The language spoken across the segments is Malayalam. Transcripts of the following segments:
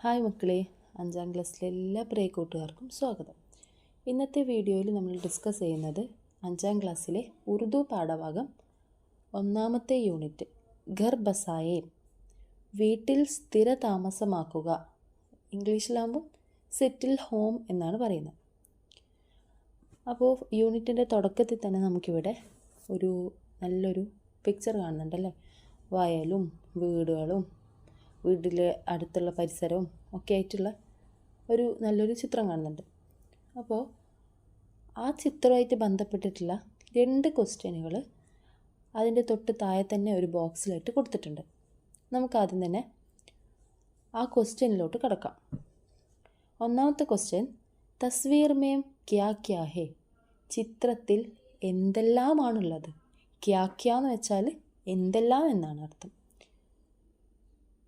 ഹായ് മക്കളെ, 5ാം ക്ലാസ്സിലെ എല്ലാ പ്രിയ കൂട്ടുകാർക്കും സ്വാഗതം. ഇന്നത്തെ വീഡിയോയിൽ നമ്മൾ ഡിസ്കസ് ചെയ്യുന്നത് 5ാം ക്ലാസ്സിലെ ഉറുദു പാഠഭാഗം 1ാമത്തെ യൂണിറ്റ് ഘർ ബസായേ, വീട്ടിൽ സ്ഥിര താമസമാക്കുക. ഇംഗ്ലീഷിലാകുമ്പോൾ സെറ്റിൽ ഹോം എന്നാണ് പറയുന്നത്. അപ്പോൾ യൂണിറ്റിൻ്റെ തുടക്കത്തിൽ തന്നെ നമുക്കിവിടെ ഒരു നല്ലൊരു പിക്ചർ കാണുന്നുണ്ടല്ലേ. വയലും വീടുകളും വീട്ടിലെ അടുത്തുള്ള പരിസരവും ഒക്കെ ആയിട്ടുള്ള ഒരു നല്ലൊരു ചിത്രം കാണുന്നുണ്ട്. അപ്പോൾ ആ ചിത്രമായിട്ട് ബന്ധപ്പെട്ടിട്ടുള്ള 2 ക്വസ്റ്റ്യനുകൾ അതിൻ്റെ തൊട്ട് താഴെ തന്നെ ഒരു ബോക്സിലായിട്ട് കൊടുത്തിട്ടുണ്ട്. നമുക്കാദ്യം തന്നെ ആ ക്വസ്റ്റ്യനിലോട്ട് കിടക്കാം. 1ാമത്തെ ക്വസ്റ്റ്യൻ, തസ്വീർ മേം ക്യാ ക്യാ ഹേ, ചിത്രത്തിൽ എന്തെല്ലാമാണുള്ളത്. ക്യാ ക്യാ എന്ന് വെച്ചാൽ എന്തെല്ലാം എന്നാണ് അർത്ഥം.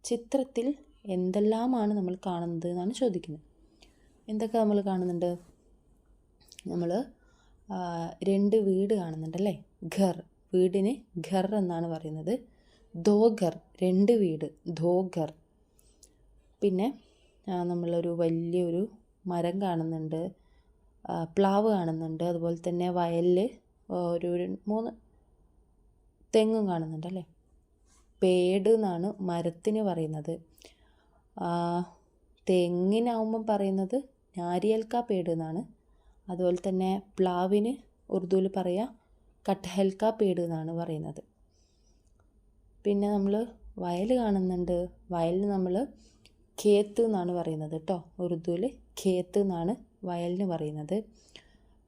ചിത്രത്തിൽ എന്തെല്ലാമാണ് നമ്മൾ കാണുന്നത് എന്നാണ് ചോദിക്കുന്നത്. എന്തൊക്കെ നമ്മൾ കാണുന്നുണ്ട്? നമ്മൾ 2 വീട് കാണുന്നുണ്ടല്ലേ. ഘർ, വീടിന് ഘർ എന്നാണ് പറയുന്നത്. ദോ ഘർ, 2 വീട്, ദോ ഘർ. പിന്നെ നമ്മളൊരു വലിയൊരു മരം കാണുന്നുണ്ട്, പ്ലാവ് കാണുന്നുണ്ട്. അതുപോലെ തന്നെ വയലിൽ ഒരു 3 തെങ്ങും കാണുന്നുണ്ടല്ലേ. പേട് എന്നാണ് മരത്തിന് പറയുന്നത്. തെങ്ങിനാവുമ്പം പറയുന്നത് നാരിയൽക്ക പേട് എന്നാണ്. അതുപോലെ തന്നെ പ്ലാവിന് ഉറുദുവിൽ പറയുക കട്ഹൽക്ക പേട് എന്നാണ് പറയുന്നത്. പിന്നെ നമ്മൾ വയൽ കാണുന്നുണ്ട്. വയലിന് നമ്മൾ ഖേത്ത് എന്നാണ് പറയുന്നത് കേട്ടോ. ഉറുദുവിൽ ഖേത്ത് എന്നാണ് വയലിന് പറയുന്നത്.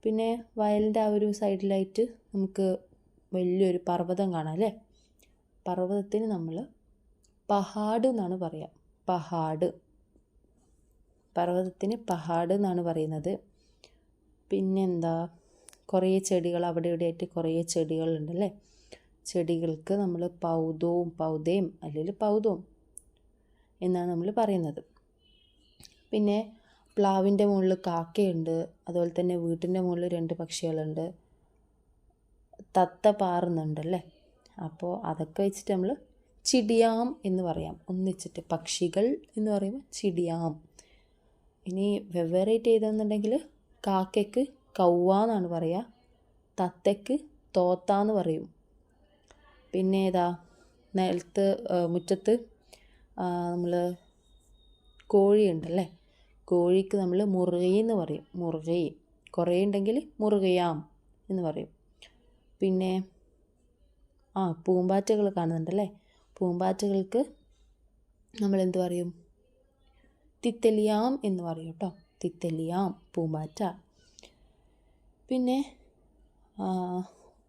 പിന്നെ വയലിൻ്റെ ആ ഒരു സൈഡിലായിട്ട് നമുക്ക് വലിയൊരു പർവ്വതം കാണാം അല്ലേ. പർവ്വതത്തിന് നമ്മൾ പഹാഡ് എന്നാണ് പറയുക. പഹാഡ്, പർവ്വതത്തിന് പഹാഡ് എന്നാണ് പറയുന്നത്. പിന്നെന്താ, കുറേ ചെടികൾ അവിടെ ഇവിടെ ആയിട്ട് കുറേ ചെടികളുണ്ടല്ലേ. ചെടികൾക്ക് നമ്മൾ പൗതയും അല്ലെങ്കിൽ പൗതവും എന്നാണ് നമ്മൾ പറയുന്നത്. പിന്നെ പ്ലാവിൻ്റെ മുകളിൽ കാക്കയുണ്ട്. അതുപോലെ തന്നെ വീട്ടിൻ്റെ മുകളിൽ 2 പക്ഷികളുണ്ട്. തത്ത പാറുന്നുണ്ടല്ലേ. അപ്പോൾ അതൊക്കെ വെച്ചിട്ട് നമ്മൾ ചിടിയാം എന്ന് പറയാം ഒന്നിച്ചിട്ട്. പക്ഷികൾ എന്ന് പറയുമ്പോൾ ചിടിയാം. ഇനി വെവ്വേറേറ്റ് ചെയ്തെന്നുണ്ടെങ്കിൽ കാക്കയ്ക്ക് കൗവ എന്നാണ് പറയുക, തത്തയ്ക്ക് തോത്ത എന്ന് പറയും. പിന്നെ നിലത്ത് മുറ്റത്ത് നമ്മൾ കോഴിയുണ്ടല്ലേ. കോഴിക്ക് നമ്മൾ മുറുകി എന്ന് പറയും. മുറുകി, കുറേ ഉണ്ടെങ്കിൽ മുറുകയാം എന്ന് പറയും. പിന്നെ പൂമ്പാറ്റകൾ കാണുന്നുണ്ടല്ലേ. പൂമ്പാറ്റകൾക്ക് നമ്മൾ എന്ത് പറയും? തിത്തലിയാം എന്ന് പറയും കേട്ടോ. തിത്തലിയാം, പൂമ്പാറ്റ. പിന്നെ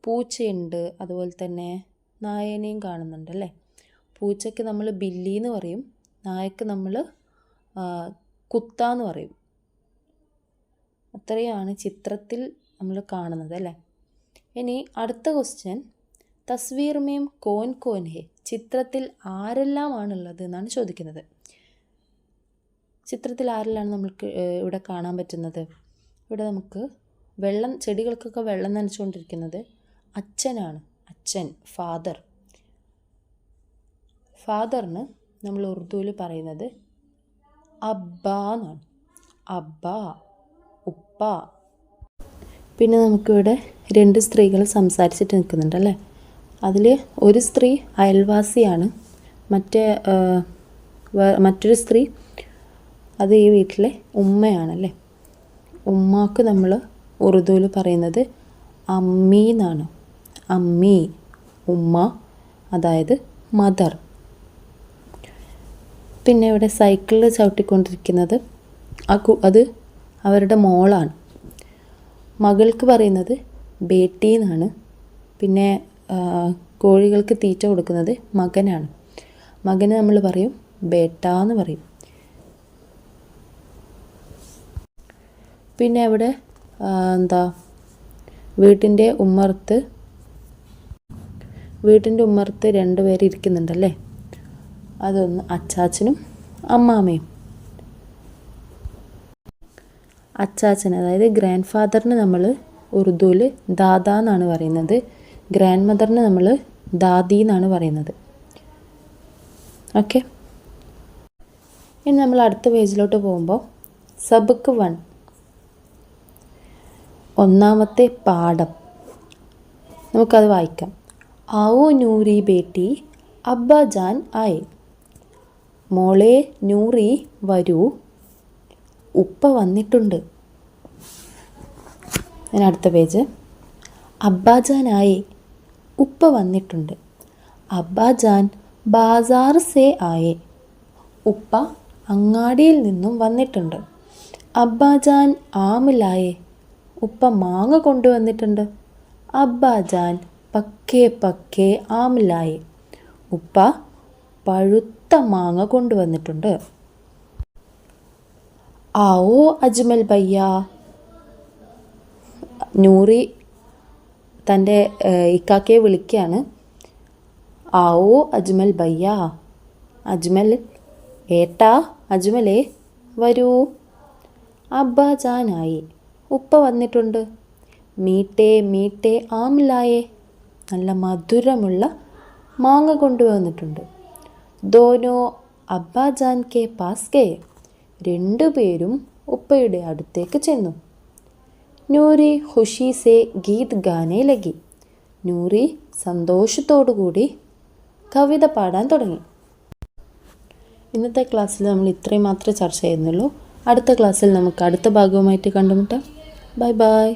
പൂച്ചയുണ്ട്. അതുപോലെ തന്നെ നായനെയും കാണുന്നുണ്ടല്ലേ. പൂച്ചയ്ക്ക് നമ്മൾ ബില്ലി എന്ന് പറയും. നായക്ക് നമ്മൾ കുത്ത എന്ന് പറയും. അത്രയാണ് ചിത്രത്തിൽ നമ്മൾ കാണുന്നത് അല്ലേ. ഇനി അടുത്ത ക്വസ്റ്റ്യൻ, തസ്വീർ മേം കോൻ കോൻ ഹേ, ചിത്രത്തിൽ ആരെല്ലാമാണുള്ളത് എന്നാണ് ചോദിക്കുന്നത്. ചിത്രത്തിൽ ആരെല്ലാം നമുക്ക് ഇവിടെ കാണാൻ പറ്റുന്നത്? ഇവിടെ നമുക്ക് ചെടികൾക്കൊക്കെ വെള്ളം നനച്ചുകൊണ്ടിരിക്കുന്നത് അച്ഛനാണ്. അച്ഛൻ, ഫാദർ. ഫാദറിന് നമ്മൾ ഉറുദുവിൽ പറയുന്നത് അബ്ബ എന്നാണ്. അബ്ബ, ഉപ്പ. പിന്നെ നമുക്കിവിടെ 2 സ്ത്രീകൾ സംസാരിച്ചിട്ട് നിൽക്കുന്നുണ്ടല്ലേ. അതിൽ ഒരു സ്ത്രീ അയൽവാസിയാണ്. മറ്റൊരു സ്ത്രീ അത് ഈ വീട്ടിലെ ഉമ്മയാണല്ലേ. ഉമ്മാക്ക് നമ്മൾ ഉറുദുവിൽ പറയുന്നത് അമ്മി എന്നാണ്. അമ്മി, ഉമ്മ, അതായത് മദർ. പിന്നെ ഇവിടെ സൈക്കിളിൽ ചവിട്ടിക്കൊണ്ടിരിക്കുന്നത് അത് അവരുടെ മോളാണ്. മകൾക്ക് പറയുന്നത് ബേട്ടി എന്നാണ്. പിന്നെ കോഴികൾക്ക് തീറ്റ കൊടുക്കുന്നത് മകനാണ്. മകന് നമ്മൾ പറയും ബേട്ട എന്ന് പറയും. പിന്നെ അവിടെ വീട്ടിൻ്റെ ഉമ്മറത്ത് 2 പേര് ഇരിക്കുന്നുണ്ടല്ലേ. അതൊന്ന് അച്ചാച്ചനും അമ്മാമയും. അച്ചാച്ചൻ, അതായത് ഗ്രാൻഡ് ഫാദറിന് നമ്മൾ ഉറുദുവിൽ ദാദ എന്നാണ് പറയുന്നത്. ഗ്രാൻഡ് മദറിന് നമ്മൾ ദാദി എന്നാണ് പറയുന്നത്. ഓക്കെ. ഇനി നമ്മൾ അടുത്ത പേജിലോട്ട് പോകുമ്പോൾ സബക്ക് 1 ഒന്നാമത്തെ പാഠം നമുക്കത് വായിക്കാം. ആവോ നൂറി ബേട്ടി അബ്ബാജാൻ ആയേ. മോളെ നൂറി വരൂ, ഉപ്പ വന്നിട്ടുണ്ട്. ഞാൻ അടുത്ത പേജ്. അബ്ബാജാൻ ആയേ, ഉപ്പ വന്നിട്ടുണ്ട്. അബ്ബാജാൻ ബാസാർ സേ ആയേ, ഉപ്പ അങ്ങാടിയിൽ നിന്നും വന്നിട്ടുണ്ട്. അബ്ബാജാൻ ആം ലായേ, ഉപ്പ മാങ്ങ കൊണ്ടുവന്നിട്ടുണ്ട്. അബ്ബാജാൻ പക്കേ പക്കേ ആം ലായേ, ഉപ്പ പഴുത്ത മാങ്ങ കൊണ്ടുവന്നിട്ടുണ്ട്. ആവോ അജ്മൽ ഭയ്യ. നൂറി തൻ്റെ ഇക്കാക്കയെ വിളിക്കുകയാണ്. ആവോ അജ്മൽ ഭയ്യ, അജ്മൽ ഏട്ടാ, അജ്മലേ വരൂ. അബ്ബാജാനായി, ഉപ്പ വന്നിട്ടുണ്ട്. മീട്ടേ മീട്ടേ ആം ലായേ, നല്ല മധുരമുള്ള മാങ്ങ കൊണ്ടുവന്നിട്ടുണ്ട്. ദോനോ അബ്ബാജാൻ കെ പാസ് ഗേ, രണ്ടുപേരും ഉപ്പയുടെ അടുത്തേക്ക് ചെന്നു. നൂറി ഖുഷി സേ ഗീത് ഗാനെ ലഗി, നൂറി സന്തോഷത്തോടു കൂടി കവിത പാടാൻ തുടങ്ങി. ഇന്നത്തെ ക്ലാസ്സിൽ നമ്മൾ ഇത്രയും മാത്രമേ ചർച്ച ചെയ്യുന്നുള്ളൂ. അടുത്ത ക്ലാസ്സിൽ നമുക്ക് അടുത്ത ഭാഗവുമായിട്ട് കണ്ടുമുട്ടാം. Bye bye.